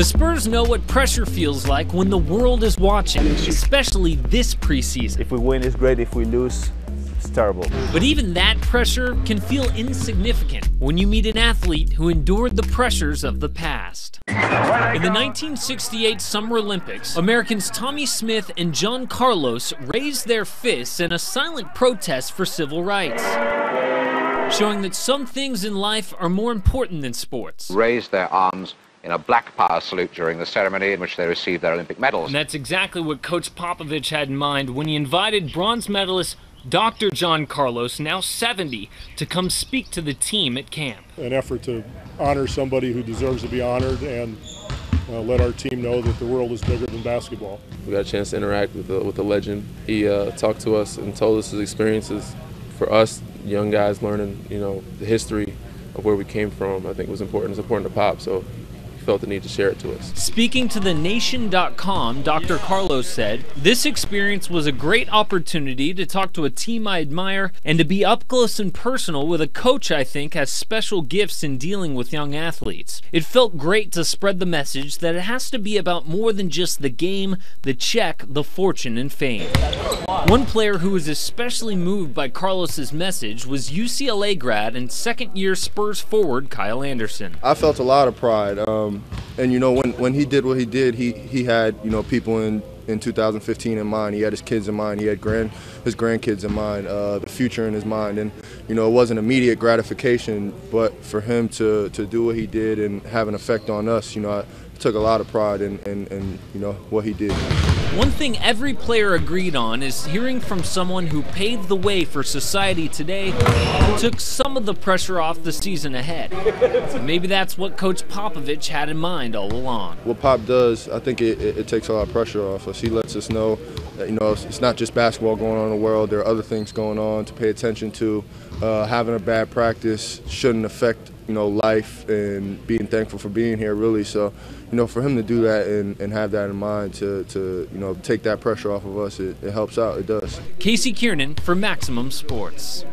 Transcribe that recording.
The Spurs know what pressure feels like when the world is watching, especially this preseason. If we win, it's great. If we lose, it's terrible. But even that pressure can feel insignificant when you meet an athlete who endured the pressures of the past. In the 1968 Summer Olympics, Americans Tommy Smith and John Carlos raised their fists in a silent protest for civil rights, showing that some things in life are more important than sports. Raised their arms in a black power salute during the ceremony in which they received their Olympic medals. And that's exactly what Coach Popovich had in mind when he invited bronze medalist Dr. John Carlos, now 70, to come speak to the team at camp. An effort to honor somebody who deserves to be honored and let our team know that the world is bigger than basketball. We got a chance to interact with the legend. He talked to us and told us his experiences. For us, young guys learning, the history of where we came from, I think was important. It's important to Pop, so he felt the need to share it to us. Speaking to thenation.com, Dr. Carlos said, "This experience was a great opportunity to talk to a team I admire and to be up close and personal with a coach I think has special gifts in dealing with young athletes. It felt great to spread the message that it has to be about more than just the game, the check, the fortune, and fame." One player who was especially moved by Carlos's message was UCLA grad and second-year Spurs forward Kyle Anderson. I felt a lot of pride. And when he did what he did, he had people in 2015 in mind. He had his kids in mind. He had his grandkids in mind, the future in his mind. And it wasn't immediate gratification, but for him to do what he did and have an effect on us, I took a lot of pride in what he did. One thing every player agreed on is hearing from someone who paved the way for society today and took some of the pressure off the season ahead. Maybe that's what Coach Popovich had in mind all along. What Pop does, I think it takes a lot of pressure off us. He lets us know that it's not just basketball going on in the world. There are other things going on to pay attention to. Having a bad practice shouldn't affect life, and being thankful for being here, really. So, for him to do that and have that in mind to take that pressure off of us, it helps out. It does. Casey Kiernan for Maximum Sports.